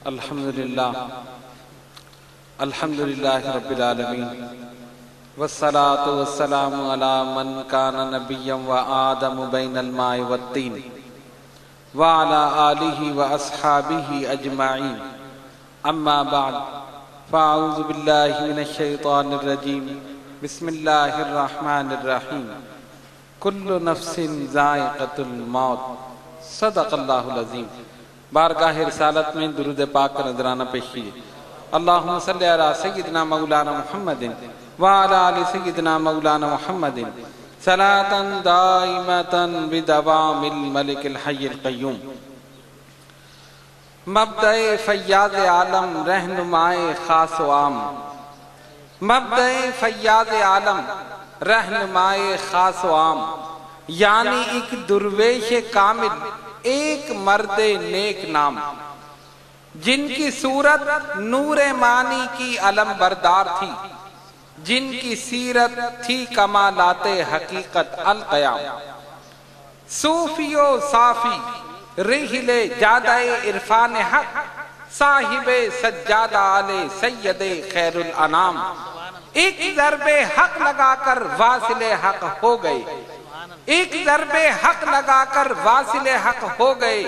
الحمدللہ رب العالمین والصلاة والسلام علی من کان نبیا وآدم بین الماء والطین وعلی آلہ واصحابہ اجمعین اما بعد فاعوذ باللہ من الشیطان الرجیم بسم اللہ الرحمن الرحیم کل نفس ذائقۃ الموت صدق اللہ العظیم۔ بارگاہ رسالت میں درود پاک کا نذرانہ پیش کیجیے۔ اللہم صلی علی سیدنا مولانا محمد وعلی آل سیدنا مولانا محمد صلاۃ دائمۃ بدوام الملک الحی القیوم۔ مبدأ فیاض عالم رہنمائے خاص و عام، مبدأ فیاض عالم رہنمائے خاص و عام، یعنی ایک درویش کامل، ایک مرد نیک نام، جن کی صورت نور معنی کی علم بردار تھی، جن کی سیرت تھی کمالات حقیقت القیام، صوفی و صافی رحل جادہ عرفان حق، صاحب سجادہ آل سید خیر الانام، ایک ضرب حق لگا کر واصل حق ہو گئے، ایک ضرب حق لگا کر واصل حق ہو گئے،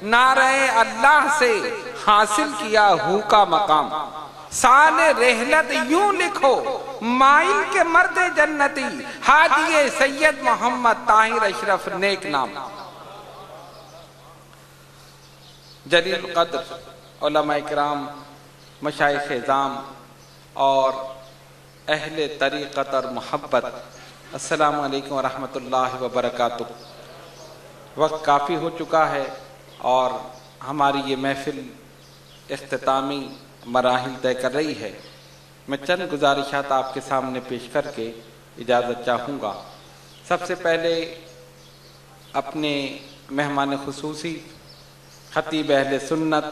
نعرہ اللہ سے حاصل کیا ہو کا مقام، سال رحلت یوں لکھو مائل کے مرد جنتی، حاجی سید محمد طاہر اشرف نیک نام۔ جلیل القدر علماء اکرام، مشائخ اعظام اور اہل طریقت اور محبت، السلام علیکم ورحمۃ اللہ وبرکاتہ۔ وقت کافی ہو چکا ہے اور ہماری یہ محفل اختتامی مراحل طے کر رہی ہے۔ میں چند گزارشات آپ کے سامنے پیش کر کے اجازت چاہوں گا۔ سب سے پہلے اپنے مہمان خصوصی خطیب اہل سنت،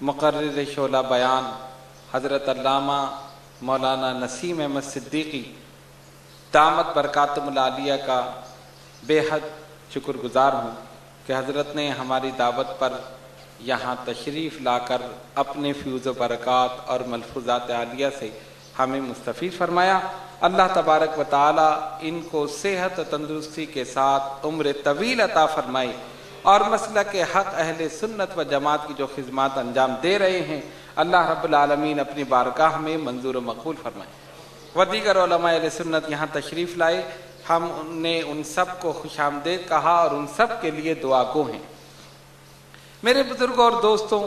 مقرر شعلہ بیان حضرت علامہ مولانا نسیم احمد صدیقی دامت برکاتہم العالیہ کا بے حد شکر گزار ہوں کہ حضرت نے ہماری دعوت پر یہاں تشریف لا کر اپنے فیوز و برکات اور ملفوظات عالیہ سے ہمیں مستفید فرمایا۔ اللہ تبارک و تعالی ان کو صحت و تندرستی کے ساتھ عمر طویل عطا فرمائے اور مسلک حق اہل سنت و جماعت کی جو خدمات انجام دے رہے ہیں، اللہ رب العالمین اپنی بارگاہ میں منظور و مقبول فرمائے۔ و دیگر علماء اہل سنت یہاں تشریف لائے، ہم نے ان سب کو خوش آمدید کہا اور ان سب کے لیے دعا گو ہیں۔ میرے بزرگوں اور دوستوں،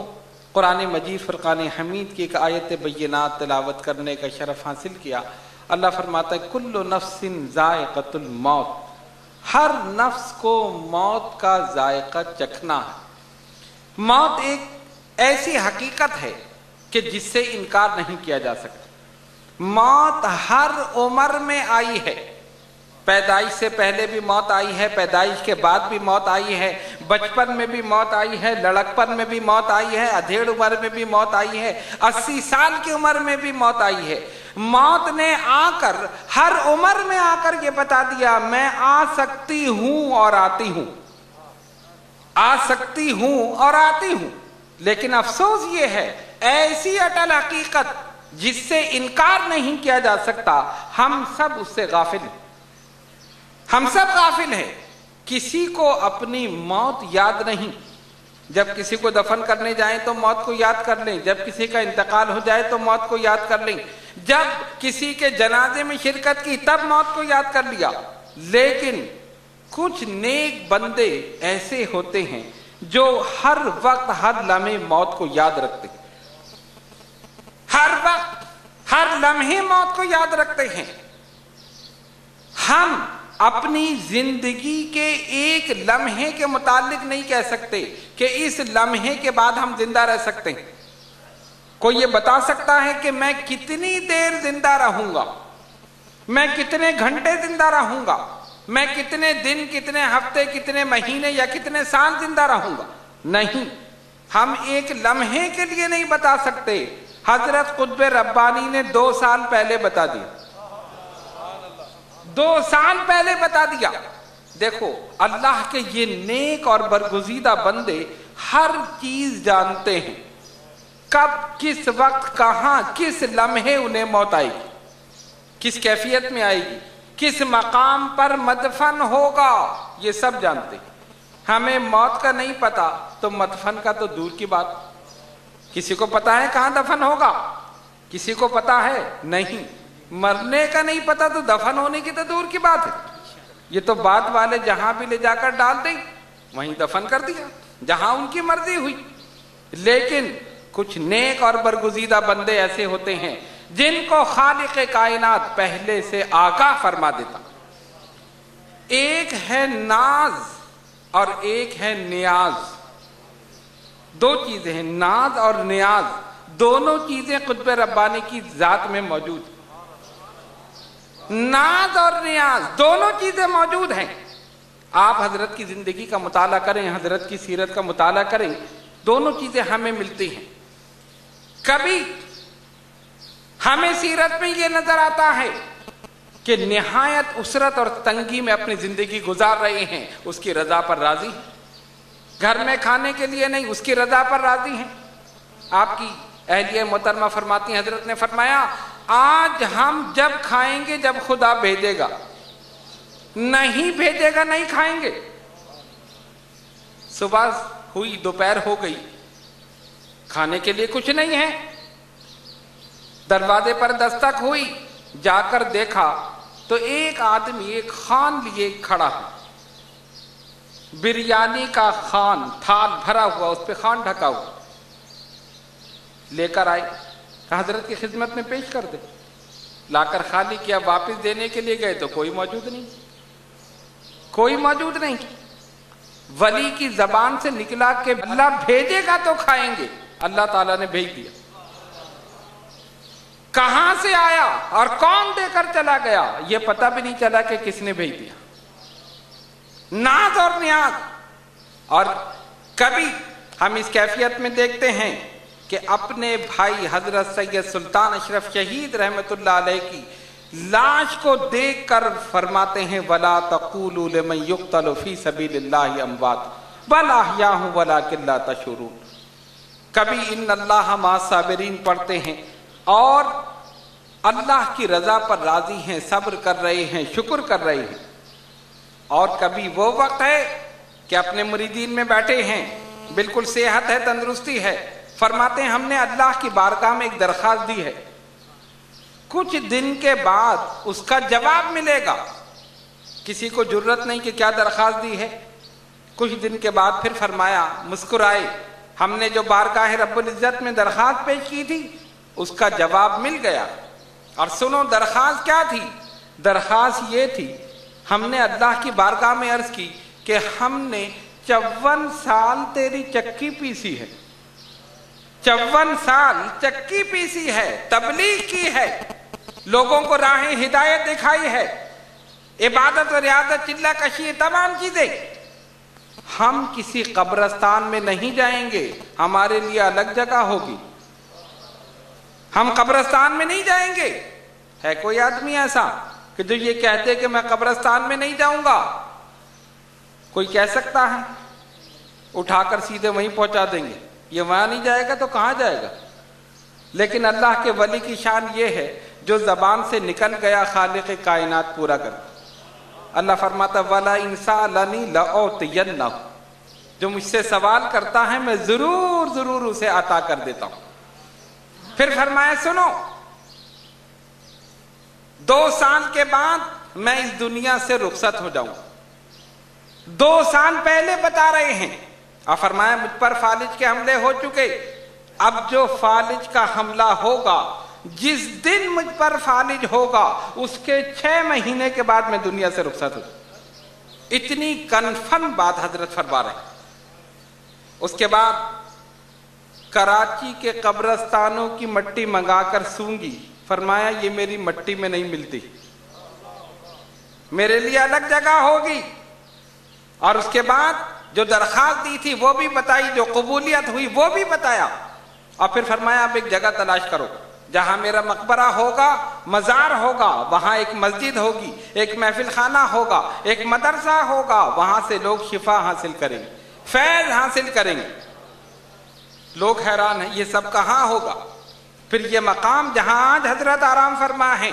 قرآن مجید فرقان حمید کی ایک آیت بینات تلاوت کرنے کا شرف حاصل کیا۔ اللہ فرماتا ہے کل نفس ذائقۃ الموت، ہر نفس کو موت کا ذائقہ چکھنا ہے۔ موت ایک ایسی حقیقت ہے کہ جس سے انکار نہیں کیا جا سکتا۔ موت ہر عمر میں آئی ہے، پیدائش سے پہلے بھی موت آئی ہے، پیدائش کے بعد بھی موت آئی ہے، بچپن میں بھی موت آئی ہے، لڑکپن میں بھی موت آئی ہے، ادھیڑ عمر میں بھی موت آئی ہے، 80 سال کی عمر میں بھی موت آئی ہے۔ موت نے آ کر ہر عمر میں آ کر یہ بتا دیا میں آ سکتی ہوں اور آتی ہوں، آ سکتی ہوں اور آتی ہوں۔ لیکن افسوس یہ ہے، ایسی اٹل حقیقت جس سے انکار نہیں کیا جا سکتا، ہم سب اس سے غافل ہیں، ہم سب غافل ہیں۔ کسی کو اپنی موت یاد نہیں۔ جب کسی کو دفن کرنے جائیں تو موت کو یاد کر لیں، جب کسی کا انتقال ہو جائے تو موت کو یاد کر لیں، جب کسی کے جنازے میں شرکت کی تب موت کو یاد کر لیا۔ لیکن کچھ نیک بندے ایسے ہوتے ہیں جو ہر وقت ہر لمحے موت کو یاد رکھتے ہیں، ہر وقت ہر لمحے موت کو یاد رکھتے ہیں۔ ہم اپنی زندگی کے ایک لمحے کے متعلق نہیں کہہ سکتے کہ اس لمحے کے بعد ہم زندہ رہ سکتے ہیں۔ کوئی یہ بتا سکتا ہے کہ میں کتنی دیر زندہ رہوں گا، میں کتنے گھنٹے زندہ رہوں گا، میں کتنے دن، کتنے ہفتے، کتنے مہینے یا کتنے سال زندہ رہوں گا؟ نہیں، ہم ایک لمحے کے لیے نہیں بتا سکتے۔ حضرت قطب ربانی نے 2 سال پہلے بتا دیا، 2 سال پہلے بتا دیا۔ دیکھو اللہ کے یہ نیک اور برگزیدہ بندے ہر چیز جانتے ہیں، کب کس وقت کہاں کس لمحے انہیں موت آئے گی، کس کیفیت میں آئے گی، کس مقام پر مدفن ہوگا، یہ سب جانتے ہیں۔ ہمیں موت کا نہیں پتا تو مدفن کا تو دور کی بات۔ کسی کو پتا ہے کہاں دفن ہوگا؟ کسی کو پتا ہے؟ نہیں۔ مرنے کا نہیں پتا تو دفن ہونے کی تو دور کی بات ہے۔ یہ تو بعد والے جہاں بھی لے جا کر ڈال دیں وہیں دفن کر دیا، جہاں ان کی مرضی ہوئی۔ لیکن کچھ نیک اور برگزیدہ بندے ایسے ہوتے ہیں جن کو خالق کائنات پہلے سے آگاہ فرما دیتا۔ ایک ہے ناز اور ایک ہے نیاز، دو چیزیں ہیں، ناز اور نیاز، دونوں چیزیں قطب ربانی کی ذات میں موجود ہیں۔ ناز اور نیاز دونوں چیزیں موجود ہیں۔ آپ حضرت کی زندگی کا مطالعہ کریں، حضرت کی سیرت کا مطالعہ کریں، دونوں چیزیں ہمیں ملتی ہیں۔ کبھی ہمیں سیرت میں یہ نظر آتا ہے کہ نہایت اسرت اور تنگی میں اپنی زندگی گزار رہے ہیں، اس کی رضا پر راضی ہیں، گھر میں کھانے کے لیے نہیں، اس کی رضا پر راضی ہیں۔ آپ کی اہلیہ محترمہ فرماتی ہیں، حضرت نے فرمایا آج ہم جب کھائیں گے جب خدا بھیجے گا، نہیں بھیجے گا نہیں کھائیں گے۔ صبح ہوئی، دوپہر ہو گئی، کھانے کے لیے کچھ نہیں ہے، دروازے پر دستک ہوئی، جا کر دیکھا تو ایک آدمی ایک خوان لیے کھڑا ہے، بریانی کا خوان، تھال بھرا ہوا، اس پہ خوان ڈھکا ہوا، لے کر آئے، حضرت کی خدمت میں پیش کر دے۔ لا کر خالی کیا، واپس دینے کے لیے گئے تو کوئی موجود نہیں، کوئی موجود نہیں۔ ولی کی زبان سے نکلا کہ اللہ بھیجے گا تو کھائیں گے، اللہ تعالیٰ نے بھیج دیا۔ کہاں سے آیا اور کون دے کر چلا گیا یہ پتہ بھی نہیں چلا کہ کس نے بھیج دیا۔ ناز اور نیاز۔ اور کبھی ہم اس کیفیت میں دیکھتے ہیں کہ اپنے بھائی حضرت سید سلطان اشرف شہید رحمت اللہ علیہ کی لاش کو دیکھ کر فرماتے ہیں وَلَا تَقُولُوا لِمَنْ يُقْتَلُ فِي سَبِيلِ اللَّهِ أَمْوَاتٌ بَلْ أَحْيَاءٌ وَلَٰكِن لَا تَشْعُرُونَ۔ کبھی ان اللہ مع الصابرین پڑھتے ہیں اور اللہ کی رضا پر راضی ہیں، صبر کر رہے ہیں، شکر کر رہے ہیں۔ اور کبھی وہ وقت ہے کہ اپنے مریدین میں بیٹھے ہیں، بالکل صحت ہے، تندرستی ہے، فرماتے ہیں ہم نے اللہ کی بارگاہ میں ایک درخواست دی ہے، کچھ دن کے بعد اس کا جواب ملے گا۔ کسی کو جرت نہیں کہ کیا درخواست دی ہے۔ کچھ دن کے بعد پھر فرمایا، مسکرائے، ہم نے جو بارگاہ رب العزت میں درخواست پیش کی تھی اس کا جواب مل گیا۔ اور سنو درخواست کیا تھی؟ درخواست یہ تھی، ہم نے اللہ کی بارگاہ میں عرض کی کہ ہم نے 54 سال تیری چکی پیسی ہے، 54 سال چکی پیسی ہے، تبلیغ کی ہے، لوگوں کو راہ ہدایت دکھائی ہے، عبادت و ریاضت، چلہ کشی، تمام چیزیں۔ ہم کسی قبرستان میں نہیں جائیں گے، ہمارے لیے الگ جگہ ہوگی، ہم قبرستان میں نہیں جائیں گے۔ ہے کوئی آدمی ایسا کہ جو یہ کہتے کہ میں قبرستان میں نہیں جاؤں گا؟ کوئی کہہ سکتا ہے؟ اٹھا کر سیدھے وہیں پہنچا دیں گے، یہ وہاں نہیں جائے گا تو کہاں جائے گا؟ لیکن اللہ کے ولی کی شان یہ ہے جو زبان سے نکل گیا خالق کائنات پورا کر۔ اللہ فرماتا وَلَئِن سَأَلَنِي لَأُعْطِيَنَّهُ، جو مجھ سے سوال کرتا ہے میں ضرور اسے عطا کر دیتا ہوں۔ پھر فرمایا سنو، 2 سال کے بعد میں اس دنیا سے رخصت ہو جاؤں۔ 2 سال پہلے بتا رہے ہیں، اور فرمایا مجھ پر فالج کے حملے ہو چکے، اب جو فالج کا حملہ ہوگا، جس دن مجھ پر فالج ہوگا اس کے 6 مہینے کے بعد میں دنیا سے رخصت ہوں۔ اتنی کنفرم بات حضرت فرما رہے ہیں۔ اس کے بعد کراچی کے قبرستانوں کی مٹی منگا کر سونگی، فرمایا یہ میری مٹی میں نہیں ملتی، میرے لیے الگ جگہ ہوگی۔ اور اس کے بعد جو درخواست دی تھی وہ بھی بتائی، جو قبولیت ہوئی وہ بھی بتایا، اور پھر فرمایا اب ایک جگہ تلاش کرو جہاں میرا مقبرہ ہوگا، مزار ہوگا، وہاں ایک مسجد ہوگی، ایک محفل خانہ ہوگا، ایک مدرسہ ہوگا، وہاں سے لوگ شفا حاصل کریں گے، فیض حاصل کریں گے۔ لوگ حیران ہیں یہ سب کہاں ہوگا؟ پھر یہ مقام جہاں آج حضرت آرام فرما ہے،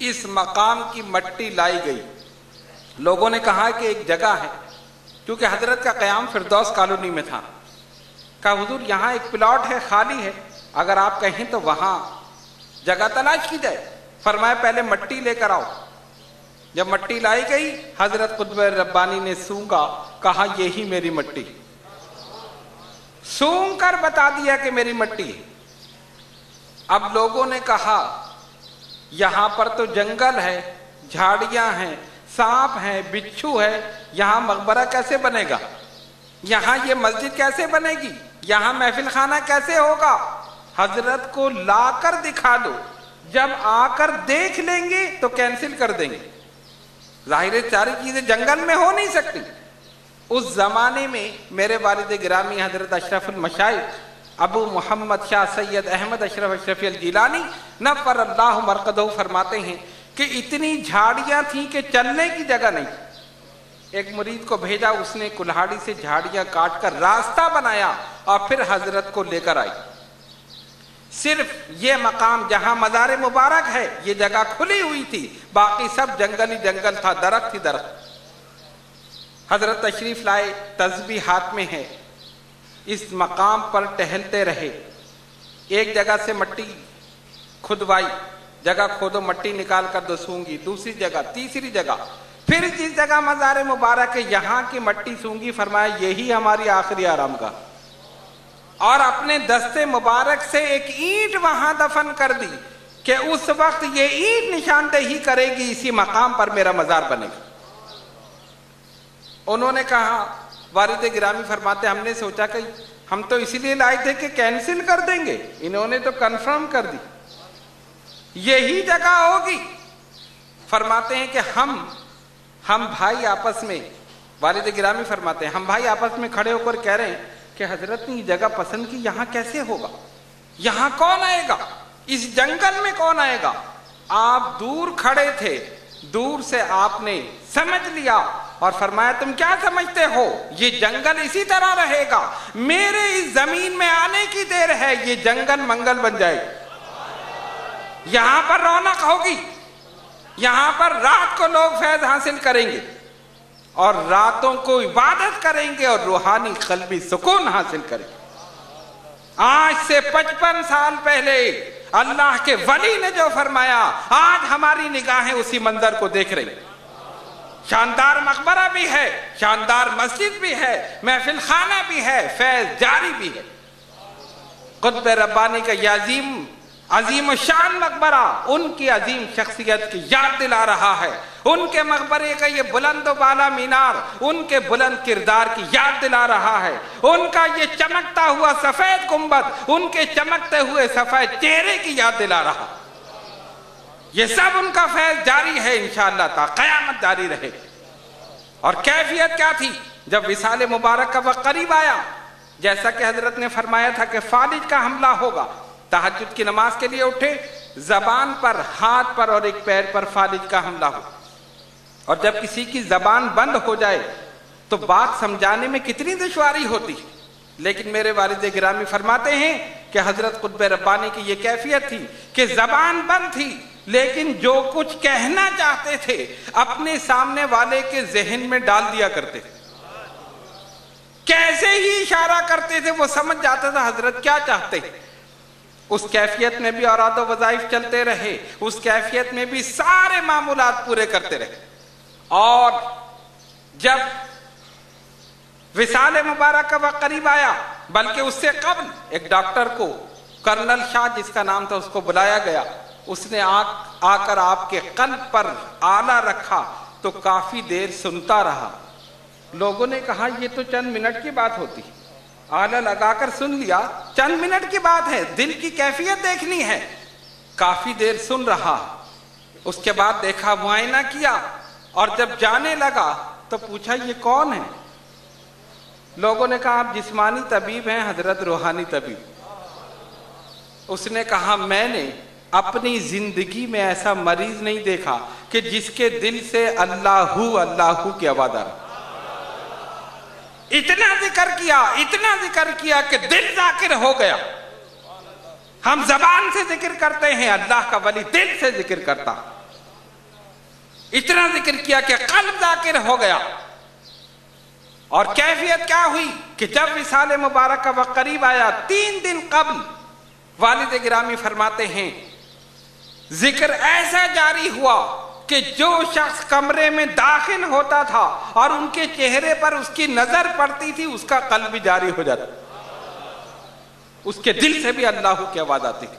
اس مقام کی مٹی لائی گئی۔ لوگوں نے کہا کہ ایک جگہ ہے، کیونکہ حضرت کا قیام فردوس کالونی میں تھا، کہا حضور یہاں ایک پلاٹ ہے خالی ہے، اگر آپ کہیں تو وہاں جگہ تلاش کی جائے۔ فرمایا پہلے مٹی لے کر آؤ۔ جب مٹی لائی گئی حضرت قطب ربانی نے سونگا، کہا یہی میری مٹی، سونگ کر بتا دیا کہ میری مٹی ہے۔ اب لوگوں نے کہا یہاں پر تو جنگل ہے، جھاڑیاں ہیں، سانپ ہیں، بچھو ہے، یہاں مقبرہ کیسے بنے گا؟ یہاں یہ مسجد کیسے بنے گی؟ یہاں محفل خانہ کیسے ہوگا؟ حضرت کو لا کر دکھا دو، جب آ کر دیکھ لیں گے تو کینسل کر دیں گے۔ ظاہر ہے ساری چیزیں جنگل میں ہو نہیں سکتی۔ اس زمانے میں میرے والد گرامی حضرت اشرف المشائخ ابو محمد شاہ سید احمد اشرف اشرفی الجیلانی نور اللہ مرقدہ فرماتے ہیں کہ اتنی جھاڑیاں تھیں کہ چلنے کی جگہ نہیں۔ ایک مرید کو بھیجا، اس نے کلہاڑی سے جھاڑیاں کاٹ کر راستہ بنایا اور پھر حضرت کو لے کر آئی۔ صرف یہ مقام جہاں مزار مبارک ہے یہ جگہ کھلی ہوئی تھی، باقی سب جنگل ہی جنگل تھا، درخت ہی درخت۔ حضرت تشریف لائے، تسبیح ہاتھ میں ہے، اس مقام پر ٹہلتے رہے۔ ایک جگہ سے مٹی کھدوائی، جگہ کھودو مٹی نکال کر دسونگی، دوسری جگہ، تیسری جگہ، پھر جس جگہ مزار مبارک ہے یہاں کی مٹی سونگی، فرمایا یہی ہماری آخری آرام گاہ، اور اپنے دستے مبارک سے ایک اینٹ وہاں دفن کر دی کہ اس وقت یہ اینٹ نشاندہی کرے گی اسی مقام پر میرا مزار بنے گا۔ انہوں نے کہا، والد گرامی فرماتے ہم نے سوچا کہ ہم تو اسی لیے لائے تھے کہ کینسل کر دیں گے، انہوں نے تو کنفرم کر دی یہی جگہ ہوگی۔ فرماتے ہیں کہ ہم بھائی آپس میں، والد گرامی فرماتے ہیں ہم بھائی آپس میں کھڑے ہو کر کہہ رہے ہیں کہ حضرت نے یہ جگہ پسند کی، یہاں کیسے ہوگا؟ یہاں کون آئے گا؟ اس جنگل میں کون آئے گا؟ آپ دور کھڑے تھے، دور سے آپ نے سمجھ لیا اور فرمایا تم کیا سمجھتے ہو یہ جنگل اسی طرح رہے گا، میرے اس زمین میں آنے کی دیر ہے، یہ جنگل منگل بن جائے گی، یہاں پر رونق ہوگی، یہاں پر رات کو لوگ فیض حاصل کریں گے اور راتوں کو عبادت کریں گے اور روحانی قلبی سکون حاصل کریں گے۔ آج سے 55 سال پہلے اللہ کے ولی نے جو فرمایا، آج ہماری نگاہیں اسی منظر کو دیکھ رہی ہیں۔ شاندار مقبرہ بھی ہے، شاندار مسجد بھی ہے، محفل خانہ بھی ہے، فیض جاری بھی ہے۔ قطب ربانی کا یہ عظیم الشان مقبرہ ان کی عظیم شخصیت کی یاد دلا رہا ہے، ان کے مقبرے کا یہ بلند و بالا مینار ان کے بلند کردار کی یاد دلا رہا ہے، ان کا یہ چمکتا ہوا سفید گنبد ان کے چمکتے ہوئے سفید چہرے کی یاد دلا رہا۔ یہ سب ان کا فیض جاری ہے انشاءاللہ تا قیامت جاری رہے۔ اور کیفیت کیا تھی جب وصال مبارک کا وقت قریب آیا؟ جیسا کہ حضرت نے فرمایا تھا کہ فالج کا حملہ ہوگا، تہجد کی نماز کے لیے اٹھے، زبان پر، ہاتھ پر اور ایک پیر پر فالج کا حملہ ہو، اور جب کسی کی زبان بند ہو جائے تو بات سمجھانے میں کتنی دشواری ہوتی، لیکن میرے والد گرامی فرماتے ہیں کہ حضرت قطب ربانی کی یہ کیفیت تھی کہ زبان بند تھی لیکن جو کچھ کہنا چاہتے تھے اپنے سامنے والے کے ذہن میں ڈال دیا کرتے تھے، کیسے ہی اشارہ کرتے تھے وہ سمجھ جاتا تھا حضرت کیا چاہتے ہیں۔ اس کیفیت میں بھی اوراد و وظائف چلتے رہے، اس کیفیت میں بھی سارے معمولات پورے کرتے رہے۔ اور جب وصال مبارک کا وقت قریب آیا، بلکہ اس سے قبل ایک ڈاکٹر کو، کرنل شاہ جس کا نام تھا، اس کو بلایا گیا، اس نے آ کر آپ کے قلب پر آلہ رکھا تو کافی دیر سنتا رہا۔ لوگوں نے کہا یہ تو چند منٹ کی بات ہوتی، آلہ لگا کر سن لیا، چند منٹ کی بات ہے، دل کی کیفیت دیکھنی ہے۔ کافی دیر سن رہا، اس کے بعد دیکھا، معائنہ کیا، اور جب جانے لگا تو پوچھا یہ کون ہے؟ لوگوں نے کہا آپ جسمانی طبیب ہیں، حضرت روحانی طبیب۔ اس نے کہا میں نے اپنی زندگی میں ایسا مریض نہیں دیکھا کہ جس کے دل سے اللہ اللہ کی آواز آ رہی۔ اتنا ذکر کیا کہ دل ذاکر ہو گیا. ہم زبان سے ذکر کرتے ہیں، اللہ کا ولی دل سے ذکر کرتا. اتنا ذکر کیا کہ قلب ذاکر ہو گیا. اور کیفیت کیا ہوئی کہ جب وصال مبارک کا وقت قریب آیا، 3 دن قبل والد گرامی فرماتے ہیں ذکر ایسا جاری ہوا کہ جو شخص کمرے میں داخل ہوتا تھا اور ان کے چہرے پر اس کی نظر پڑتی تھی، اس کا قلب بھی جاری ہو جاتا، اس کے دل سے بھی اللہ کی آواز آتی تھی.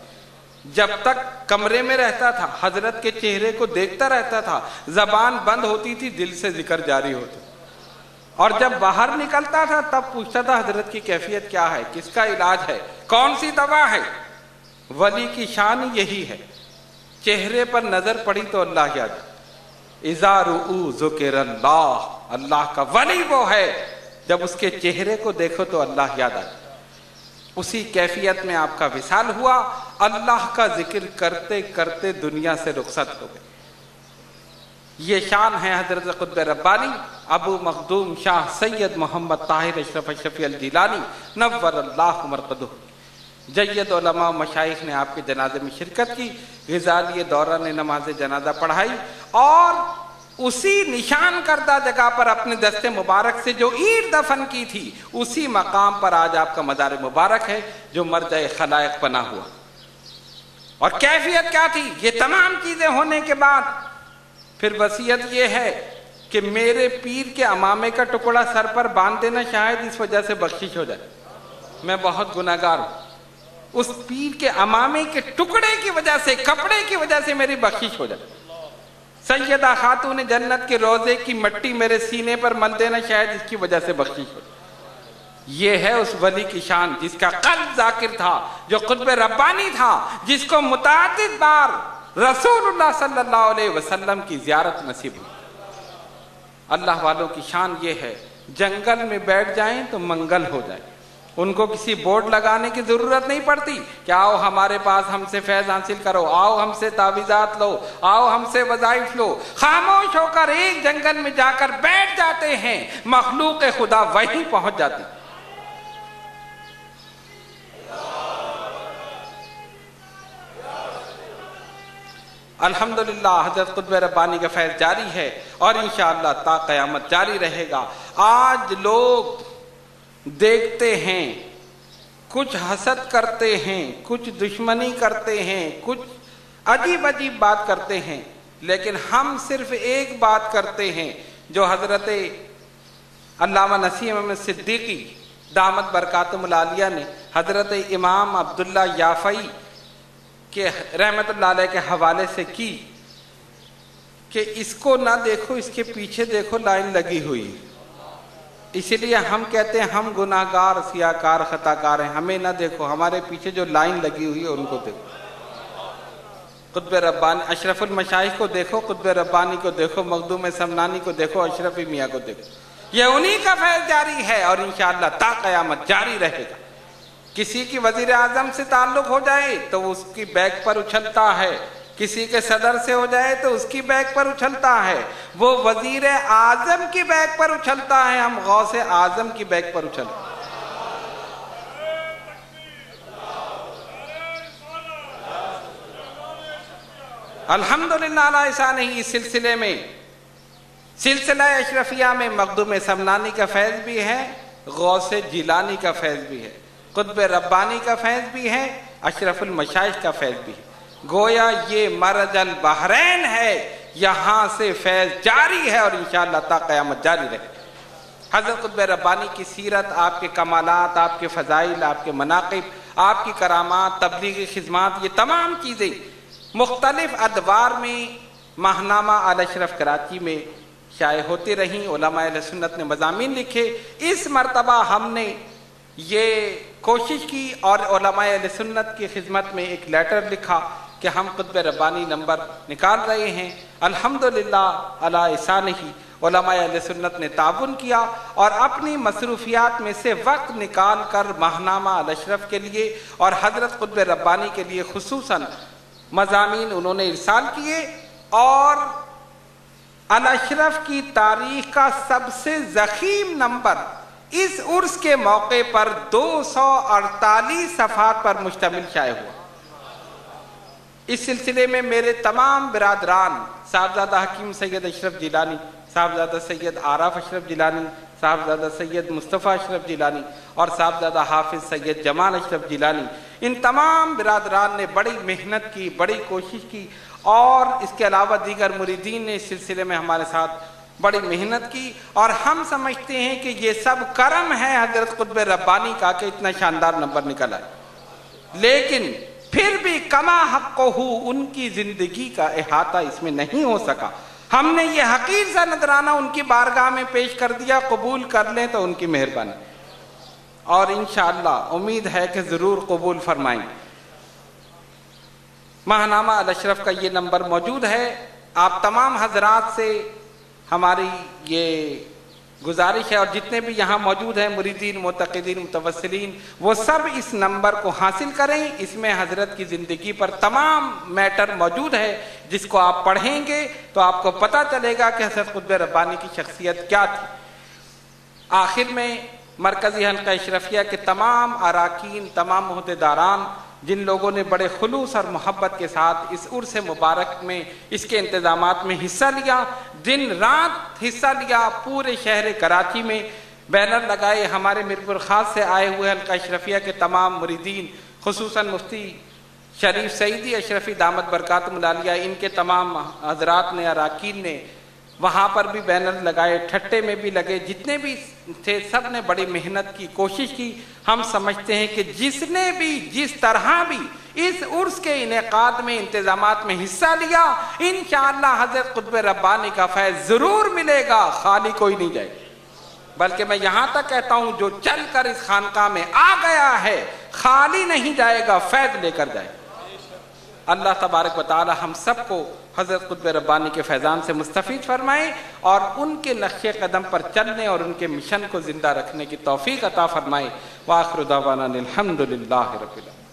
جب تک کمرے میں رہتا تھا حضرت کے چہرے کو دیکھتا رہتا تھا، زبان بند ہوتی تھی، دل سے ذکر جاری ہوتا. اور جب باہر نکلتا تھا تب پوچھتا تھا حضرت کی کیفیت کیا ہے، کس کا علاج ہے، کون سی دوا ہے. ولی کی شان یہی ہے، چہرے پر نظر پڑی تو اللہ یاد. اذا رؤوا ذکر اللہ، اللہ کا ولی وہ ہے جب اس کے چہرے کو دیکھو تو اللہ یاد آئے. اسی کیفیت میں آپ کا وصال ہوا، اللہ کا ذکر کرتے کرتے دنیا سے رخصت ہو گئے. یہ شان ہے حضرت قطب ربانی ابو مخدوم شاہ سید محمد طاہر اشرف الشفیع الجیلانی نور اللہ مرقدہ. جید علماء مشائخ نے آپ کے جنازے میں شرکت کی، غزالی دورہ نے نماز جنازہ پڑھائی، اور اسی نشان کردہ جگہ پر اپنے دست مبارک سے جو اینٹ دفن کی تھی اسی مقام پر آج آپ کا مزار مبارک ہے جو مرجع خلائق پناہ ہوا. اور کیفیت کیا تھی؟ یہ تمام چیزیں ہونے کے بعد پھر وصیت یہ ہے کہ میرے پیر کے عمامے کا ٹکڑا سر پر باندھ دینا، شاید اس وجہ سے بخشش ہو جائے، میں بہت گناہگار ہوں. اس پیر کے عمامے کے ٹکڑے کی وجہ سے، کپڑے کی وجہ سے میری بخشش ہو جائے. سیدہ خاتون جنت کے روزے کی مٹی میرے سینے پر مل دینا، شاید اس کی وجہ سے بخشش ہو جائے. یہ ہے اس ولی کی شان جس کا قلب ذاکر تھا، جو قطب ربانی تھا، جس کو متعدد بار رسول اللہ صلی اللہ علیہ وسلم کی زیارت نصیب ہوئی. اللہ والوں کی شان یہ ہے، جنگل میں بیٹھ جائیں تو منگل ہو جائے. ان کو کسی بورڈ لگانے کی ضرورت نہیں پڑتی کہ آؤ ہمارے پاس ہم سے فیض حاصل کرو، آؤ ہم سے تعویذات لو، آؤ ہم سے وظائف لو. خاموش ہو کر ایک جنگل میں جا کر بیٹھ جاتے ہیں، مخلوق خدا وہیں پہنچ جاتی. الحمدللہ حضرت قطب ربانی کا فیض جاری ہے اور انشاءاللہ تا قیامت جاری رہے گا. آج لوگ دیکھتے ہیں، کچھ حسد کرتے ہیں، کچھ دشمنی کرتے ہیں، کچھ عجیب عجیب بات کرتے ہیں، لیکن ہم صرف ایک بات کرتے ہیں جو حضرت علامہ نسیم احمد صدیقی دامت برکاتہم العالیہ نے حضرت امام عبداللہ یافعی کہ رحمت اللہ علیہ کے حوالے سے کی کہ اس کو نہ دیکھو، اس کے پیچھے دیکھو لائن لگی ہوئی. اسی لیے ہم کہتے ہیں ہم گناہگار، سیاہکار، خطاکار ہیں، ہمیں نہ دیکھو، ہمارے پیچھے جو لائن لگی ہوئی ہے ان کو دیکھو. قطب ربانی اشرف المشائخ کو دیکھو، قطب ربانی کو دیکھو، مخدوم سمنانی کو دیکھو، اشرفی میاں کو دیکھو. یہ انہی کا فیض جاری ہے اور انشاءاللہ تا قیامت جاری رہے گا. کسی کی وزیر اعظم سے تعلق ہو جائے تو وہ اس کی بیک پر اچھلتا ہے، کسی کے صدر سے ہو جائے تو اس کی بیک پر اچھلتا ہے. وہ وزیر اعظم کی بیک پر اچھلتا ہے، ہم غوث اعظم کی بیک پر اچھلتے ہیں. الحمدللہ علی احسانہ. اس سلسلے میں سلسلہ اشرفیہ میں مخدوم سمنانی کا فیض بھی ہے، غوث جیلانی کا فیض بھی ہے، قطب ربانی کا فیض بھی ہے، اشرف المشائخ کا فیض بھی ہے. گویا یہ مرج البحرین ہے، یہاں سے فیض جاری ہے اور انشاءاللہ تا قیامت جاری رہے. حضرت قطب ربانی کی سیرت، آپ کے کمالات، آپ کے فضائل، آپ کے مناقب، آپ کی کرامات، تبلیغی خدمات، یہ تمام چیزیں مختلف ادوار میں ماہنامہ آل اشرف کراچی میں شائع ہوتی رہیں. علماء اہل سنت نے مضامین لکھے. اس مرتبہ ہم نے یہ کوشش کی اور علماء اہل سنت کی خدمت میں ایک لیٹر لکھا کہ ہم قطب ربانی نمبر نکال رہے ہیں. الحمدللہ علی احسانہ علماء اہل سنت نے تعاون کیا اور اپنی مصروفیات میں سے وقت نکال کر ماہنامہ آل اشرف کے لیے اور حضرت قطب ربانی کے لیے خصوصاً مضامین انہوں نے ارسال کیے. اور آل اشرف کی تاریخ کا سب سے ضخیم نمبر اس عرس کے موقع پر 248 صفحات پر مشتمل شائع ہوا۔ اس سلسلے میں میرے تمام برادران، صاحبزادہ حکیم سید اشرف جیلانی، صاحبزادہ سید عارف اشرف جیلانی، صاحبزادہ سید مصطفیٰ اشرف جیلانی اور صاحبزادہ حافظ سید جمال اشرف جیلانی، ان تمام برادران نے بڑی محنت کی، بڑی کوشش کی، اور اس کے علاوہ دیگر مریدین نے اس سلسلے میں ہمارے ساتھ بڑی محنت کی، اور ہم سمجھتے ہیں کہ یہ سب کرم ہے حضرت قطب ربانی کا کہ اتنا شاندار نمبر نکلا ہے۔ لیکن پھر بھی کما حقہ ان کی زندگی کا احاطہ اس میں نہیں ہو سکا۔ ہم نے یہ حقیر سا نذرانہ ان کی بارگاہ میں پیش کر دیا، قبول کر لیں تو ان کی مہربانی، اور انشاءاللہ امید ہے کہ ضرور قبول فرمائیں۔ ماہنامہ الاشرف کا یہ نمبر موجود ہے۔ آپ تمام حضرات سے ہماری یہ گزارش ہے، اور جتنے بھی یہاں موجود ہیں مریدین، معتقدین، متوسلین، وہ سب اس نمبر کو حاصل کریں۔ اس میں حضرت کی زندگی پر تمام میٹر موجود ہے، جس کو آپ پڑھیں گے تو آپ کو پتہ چلے گا کہ حضرت قطب ربانی کی شخصیت کیا تھی۔ آخر میں مرکزی حلقہ اشرفیہ کے تمام اراکین، تمام عہدیداران، جن لوگوں نے بڑے خلوص اور محبت کے ساتھ اس عرس مبارک میں، اس کے انتظامات میں حصہ لیا، دن رات حصہ لیا، پورے شہر کراچی میں بینر لگائے، ہمارے میرپور خاص سے آئے ہوئے حلقہ اشرفیہ کے تمام مریدین، خصوصاً مفتی شریف سعیدی اشرفی دامت برکاتہم العالیہ، ان کے تمام حضرات نے، اراکین نے وہاں پر بھی بینر لگائے، ٹھٹے میں بھی لگے، جتنے بھی تھے سب نے بڑی محنت کی، کوشش کی۔ ہم سمجھتے ہیں کہ جس نے بھی جس طرح بھی اس عرس کے انعقاد میں، انتظامات میں حصہ لیا، انشاءاللہ حضرت قطب ربانی کا فیض ضرور ملے گا، خالی کوئی نہیں جائے۔ بلکہ میں یہاں تک کہتا ہوں جو چل کر اس خانقاہ میں آ گیا ہے خالی نہیں جائے گا، فیض لے کر جائے۔ اللہ تبارک و تعالی ہم سب کو حضرت قطب ربانی کے فیضان سے مستفید فرمائے، اور ان کے نقش قدم پر چلنے اور ان کے مشن کو زندہ رکھنے کی توفیق عطا فرمائے۔ وآخر دعوانا الحمدللہ رب العالمین۔